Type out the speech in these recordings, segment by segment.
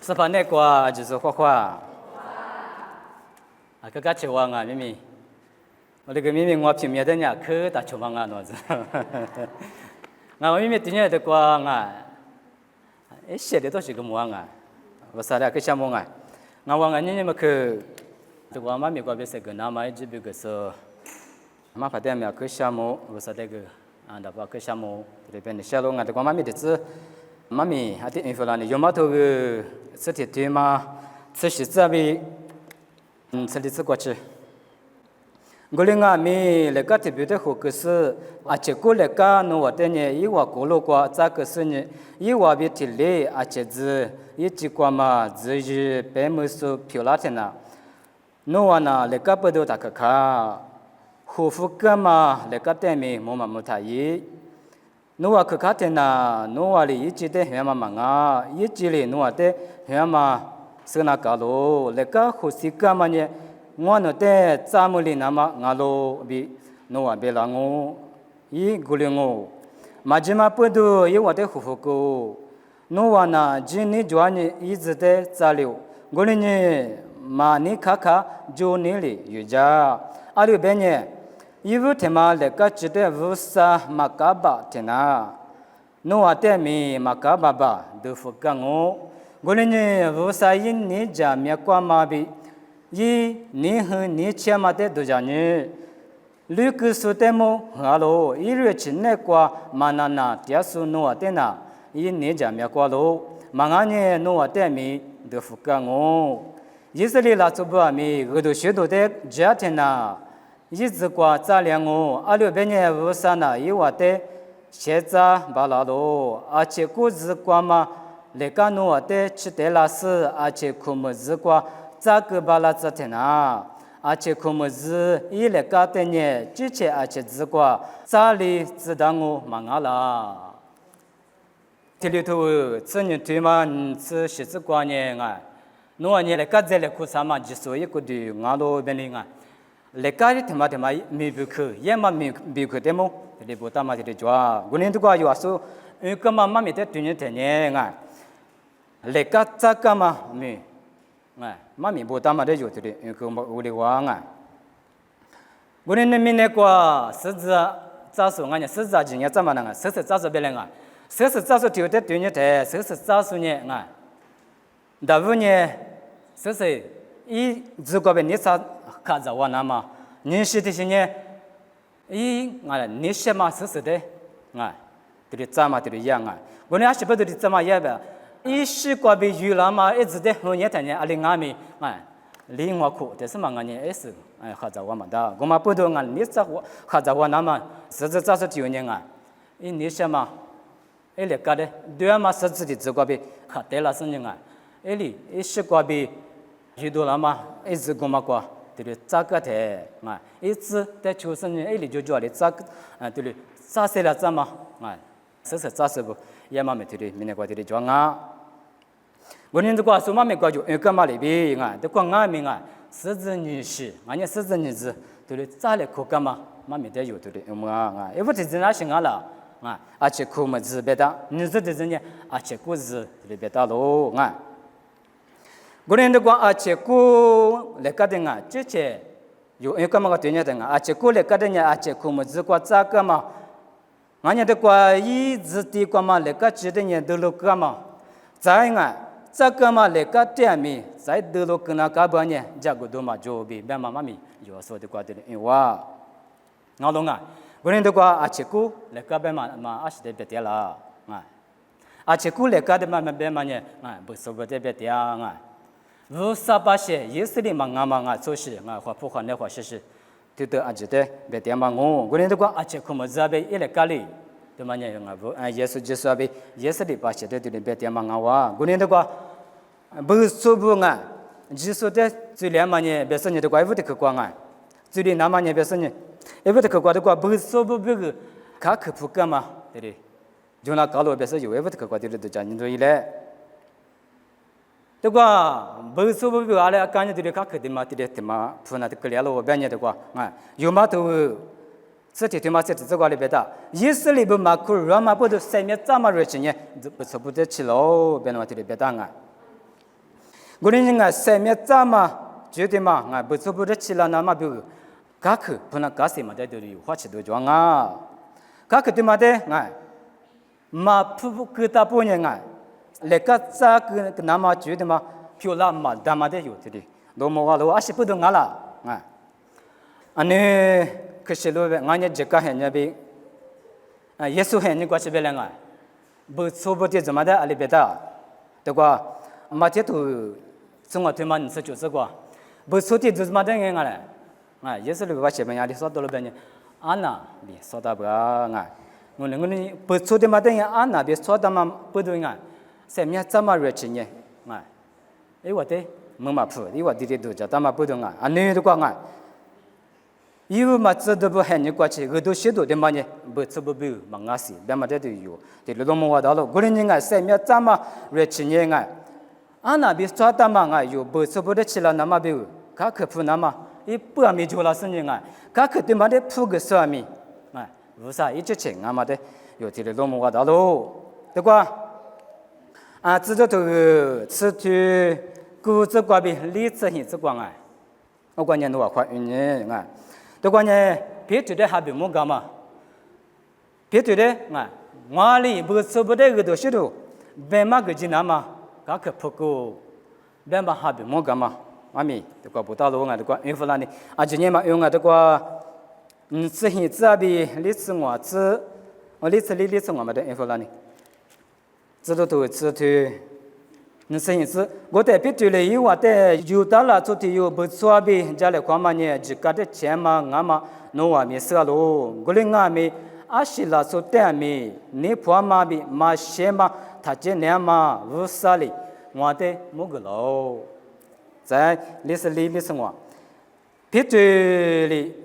是把那个就是画画。啊，个吃完啊，咪咪，我那个咪咪我平面的呢，可大吃完啊，那子。我咪咪今年的光啊，写的都是个么啊？我啥的个项目啊？我忘了你们去，这个妈咪个别是个那么一直别个说，妈发的没个项目，我啥的个啊，那把个项目这边的小龙啊，这个妈咪的字，妈咪还得你说了呢，有嘛头个实体对吗？这是这边。这里是过去。我们啊，米那个特别的好个是，而且过那个侬话的呢，伊话过路过，这个是呢，伊话别提嘞，而且是一句话嘛，就是白木树漂亮的呢。侬话呢，那个不都大个看，护肤个嘛，那个对面冇嘛冇太伊。侬话去看的呢，侬话哩一直的很嘛忙啊，一直哩侬话的很嘛。是那个咯，那个呼吸个嘛呢？我那得咱们哩那么俺咯比，侬话别让我，伊鼓励我，嘛就嘛不多，伊话得呼呼个，侬话呢？今年做呢一直在交流，我哩呢嘛你看看就你哩有家，阿里边呢，伊不他妈那个只得无啥嘛个吧的呐，侬话得咪嘛个爸爸都服个我。我们呢，无啥因你家面挂马比，伊你和你前嘛的都讲呢，旅客说的么？哈喽，一月前那挂马那第数诺瓦的那，因你家面挂喽，马俺呢诺瓦的米都服个我，以色列拉祖布阿米，我都学到的家庭呐，一直挂咋两我，阿六边呢无啥那伊话的，现在巴拉喽，而且故事挂嘛。那个侬话的吃得拉丝，而且科目子瓜咋个巴拉子的呢？而且科目子伊那个的呢，之前而且子瓜咋里知道我忙啊啦？这里头这年对嘛，这些子瓜呢啊，侬话呢那个在那库啥嘛，就所以个的俺都边里啊，那个的他妈没不去，也嘛没去的么？这里不他妈的抓，我年头瓜有啊说，个妈妈没得对你的呢啊。那个咋个嘛没，妈咪不打嘛的有的嘞，个么屋里话啊。我那边那个狮子咋说啊？狮子今年怎么样啊？狮子咋说别人啊？狮子咋说丢的对你的？狮子咋说呢？啊，大部呢，狮子一如果被你啥看着我那么，你是的是呢？你什么狮子的？对怎么对一样啊？我那还是不对怎么样吧？一时过被娱乐嘛，一直在后年谈年，阿里俺们另外苦，但是嘛，俺呢也是合着我们的，我们不多俺你这我合着我那么，实质咋是9年啊？你什么？那个的，对嘛，实质的这个被合得了是呢啊？一时过被娱乐了嘛，一直我们过，对这个的一直在出生呢，就叫的这个对咋些了怎么实质咋是不？也嘛没对的，明年过对的装啊。我年这个说嘛没过就干嘛里边这个俺们狮子女士，俺家狮子女子对的咋来可干嘛？嘛没得有对的，因为这是哪些了而且可么子别的，女子的人呢，而且故事里别的喽我年这个而且故那个的之前有干嘛个对呢的而且故那个的呢，而且可么子个咋个嘛？俺家的瓜一直的瓜嘛，那个记得呢都录个嘛，在这个嘛那个店面在都录个那个半年，这个都嘛就比别妈妈咪有说的瓜的因为俺懂我那的瓜阿切古那个别嘛阿是得别的啦阿切古那个的嘛别嘛呢不说不得别的无啥把些也是的嘛做事或不换的或是。对的，阿记得别点嘛我那的话，阿切可么子被一来咖喱，对嘛呢？耶稣就是被耶稣的把些的对别点嘛我那的话，不说不只说的最两嘛呢，别说你的怪物的可光最里那嘛呢别说你，也不得可光的话，不说不个，卡可不干嘛，对的，就那搞了别说有也不得可光的都讲你都一来。这个不是不阿拉感觉这里卡克的嘛，这里的嘛，普那的格里阿罗边的话，有嘛都这天的嘛，这这个里边的，意思里不嘛，可罗嘛不都上面这么热情呢，不是不得起喽，边嘛这里边的古人家生命怎么觉得嘛？俺不做不得起了，那么比嘎克不能嘎什么的都有花起都装啊，嘎克的嘛的俺嘛不给他不人俺，那个咋个那么觉得嘛？漂亮嘛，他妈的有的哩，罗摩瓦罗阿西不懂俺啦，俺，安尼可是罗俺也这个很那边，啊，耶稣很你过去别人俺，不做不得怎么的阿里别的，对吧？嘛这都。从我对嘛，你是就是个，不说的就是嘛的人啊嘞，也是那个小朋友的说到了别人，安娜别说到不啊，我不说的嘛的人，安娜别说的嘛不对啊，什么怎么热情呢？我的没嘛不，我弟弟都叫他嘛不对啊，你都讲有嘛知道不很你过去，我都晓得的嘛呢，不说不嘛我是，别嘛的都有，的路么我到了，个人什么怎么热情呢？那别说他嘛有不说不得起了那么别，他可不那么，一不没做了事情他可对嘛的不个说明，为啥一直请嘛的，有的路么我到了，对吧？知道这个吃去股子瓜比理智性子光我关键都快运对关键别觉得还别么干嘛，别觉得我里不说不得个东西都，别嘛个进来嘛。他可不够，别把哈比莫干嘛？妈咪，这个不到路这个，因为呢，今年嘛，用这个，自行车比历次我自，我历次我嘛的，因为呢，知道都知道，自行车，我在别处里有话的，有到了做的有不错比，家里看嘛呢，自家的钱嘛，俺嘛，弄话没事喽，我哩俺咪，阿西拉做的咪，你婆嘛比嘛些嘛。他今年嘛，无啥哩，我的某个喽，在历史里面是我，别对哩，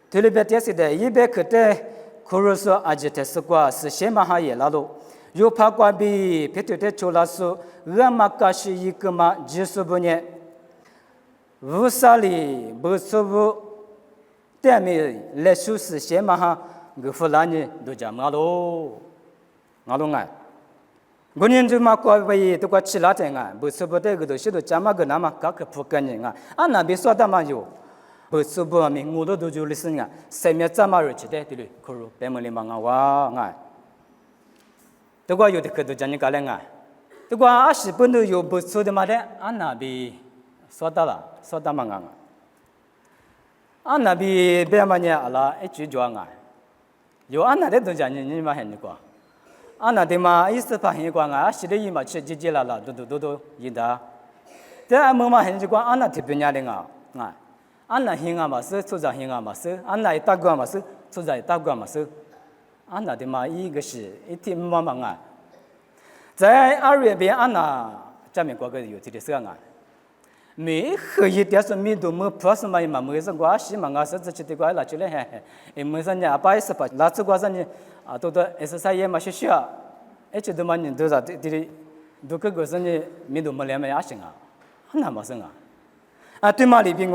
对里边电视的，一边可的，可如说阿姐的是quoi，是先嘛哈也拉喽，有怕过比别对的出来说，我嘛可是一个嘛，就是不呢，无啥哩，不说不，对面来说是先嘛哈，个弗兰呢都讲嘛喽，我拢爱。我年就嘛过为都过起来的不是不得个东西都讲嘛个那么搞个不跟人那别说的嘛有，不是不明我都就历史生命怎么热起的对了，可如别么里嘛哇都过有的个都讲你搞嘞都过是不能有不说的嘛的那别说到了说到嘛那别别么呢阿拉一句讲有那的都讲你嘛很过。那的嘛，意思把很光是的，伊嘛吃鸡了，都，伊的。这么嘛，很光那特别伢的那兴嘛是，出在兴嘛是，那一大个嘛是，出在大个嘛是，那的嘛一个是一天嘛在2月边那咱们国个有这个事没可以点是没都没不是嘛嘛没是瓜西嘛是自己的瓜拉出来嘿，没是呢把是把拉出瓜是呢都是啥也嘛学校，这都嘛人都是都个是呢没都没两么也行那么是对嘛里边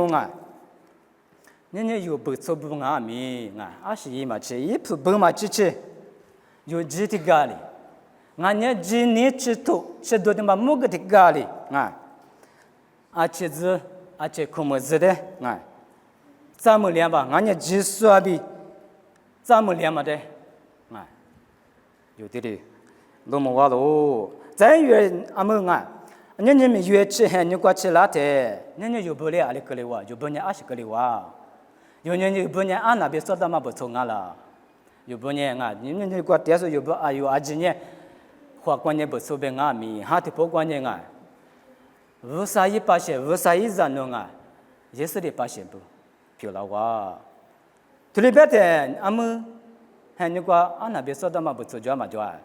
你有不错不米是嘛吃一不嘛吃有几的咖喱，你几年吃多吃多的嘛木个的咖喱吃子吃苦么子的咱们两吧，你几说比咱们两嘛的有的罗么话喽，再越们你们越吃你过吃拉的，你有不了阿里个里哇，有不呢阿是个里哇，有不呢那边说的嘛不错了，有不呢你过点说有不有阿几呢，花关呢不错别米，哈的不关呢无啥一把些，无啥一人弄也是的把些不，漂亮哇！对里边的们，你过那边说的嘛不错，就嘛就阿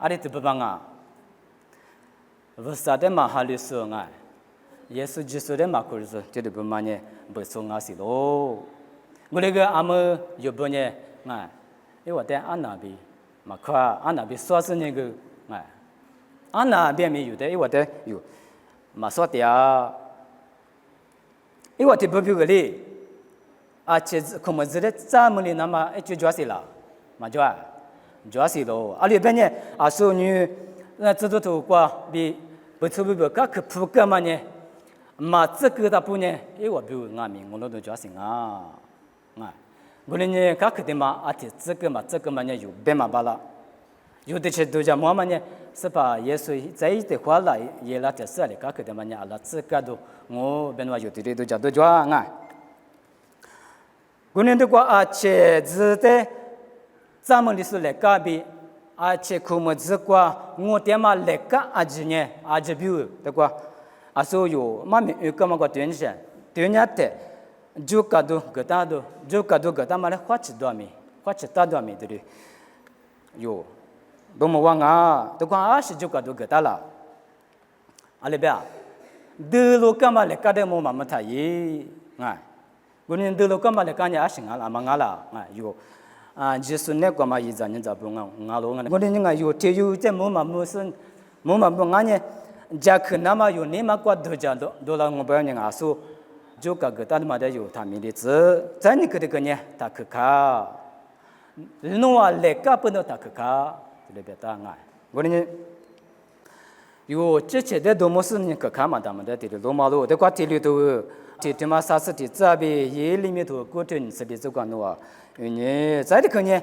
里都不帮无啥的嘛哈里说也是只说的嘛可是这里不嘛呢不错是喽。我那个们有不呢因为在那边嘛看那边说是那个那边没有的，因为的有，嘛说的因为的不比个哩，这可么子的咱们哩那么就主要是啦，嘛主要是咯，里边呢说你那这都头瓜比不错不噶可扑个嘛呢？嘛这个大不呢？我比如俺们我都叫什啊？我呢噶可的嘛啊的这个嘛呢有别嘛巴拉，有的些都叫么嘛呢？是把耶稣在的话来也拉的事里噶可的嘛呢？阿拉这个都我变话有的都叫都叫啊。我呢的话啊且只的咱们历史来噶比。而且科目这个我点嘛来个阿几年阿几比的个，阿所有嘛有个嘛个短线，短年的就个都个大都就个都个大嘛嘞花起多米，花起大多米的嘞，有，不么忘啊，都讲阿是就个都个大了，阿里边，德罗个嘛来个的么嘛么太耶，哎，我呢德罗个嘛来个呢阿是阿拉嘛阿拉，哎有。就是那个嘛，一家人在不俺老俺，我的人有天有在木嘛木生，木嘛木俺呢，家可那么有你嘛过多家多了我不要人阿说，就个个大的嘛的有他们的字，在你个的个呢，他可卡，弄啊来个不能他可卡，这里边答案，我的人有这些的多么是你可卡嘛，他们的这里罗马路，这块这里都。这嘛啥事的，这边也里面头过程是的这个喏，你在的可呢，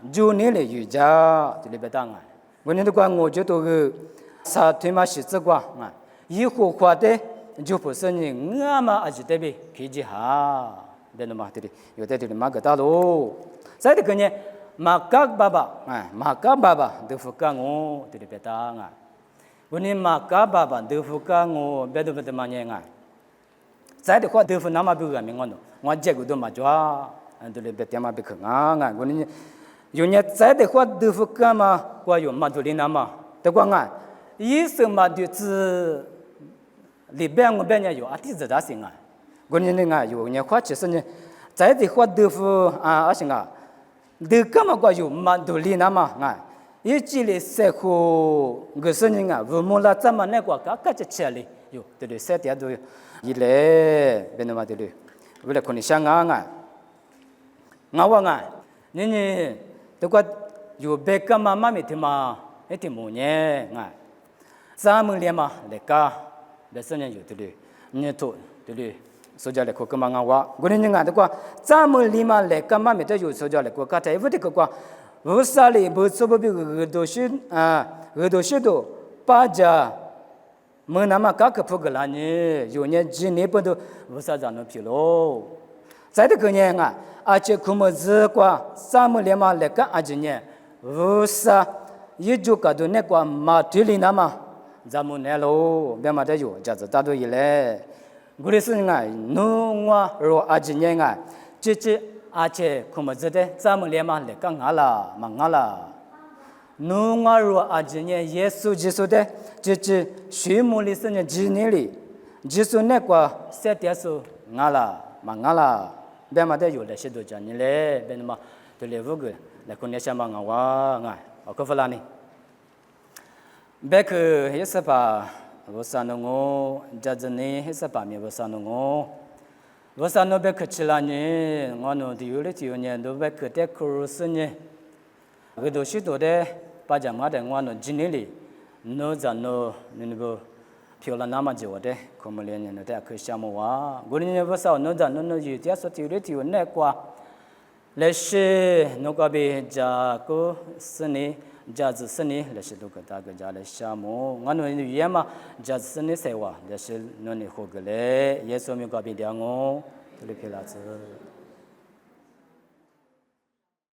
就你来有家这里边当我那的话我觉得个啥对嘛是这个以后话的就不是你我嘛还是这边开机哈，对了嘛对的，有的这里嘛个大路，在的可呢，马嘎爸爸都不干我这里边当我呢马嘎爸爸都不干我，别的嘛呢在的话，豆腐那么不个名我这个都嘛抓，都来别点嘛别去我呢，有呢在的话豆腐干嘛，我有嘛都里那么，的话一生嘛就是里边我边呢有地子大行我呢有呢话其实呢，在的话豆腐行豆干嘛我有嘛都里那么一直来生活，个是呢我们那怎么那个嘎就吃哩，有对对，三点都有。一来，别那么的嘞，为了可能想你这个有别个妈妈没听嘛，一听没呢咱们连嘛来个，别说人有的嘞，你做的嘞，所以来可个嘛我呢这个咱们连嘛来个妈没得有所以来可，刚才我这个我啥哩不做不比耳朵许多把家。我那么个不个啦呢？有年几年不都为啥子那疲劳？在这个年而且可么子个咱们连嘛来个阿几年，为啥一就个都那个马腿里那么咱们那喽？别嘛的有，就是大多一来，我的是农我若阿几年这而且可么子的咱们连嘛来个嘛啦。农我若阿几年耶稣基督的。这学木里是呢几年里，就是那个三点数啦，别嘛的有那些都讲你嘞，别嘛都来五个，来可能想嘛我可不啦呢，别个也是吧，我上了我，这子呢也是吧，没我上了我上了别个吃了呢，我弄的有呢，都别个在苦是呢，我都许多的，把家嘛的我弄几年里。no 那个漂亮那么久的，可没连呢，大家可想么哇？我呢不少no有点说有那个，那是那个别家个是呢，家子是呢，那是都个大个家来想么？我呢语言嘛，家子是呢谁话？那是那你活个嘞，也说明个别的我，这里漂亮子。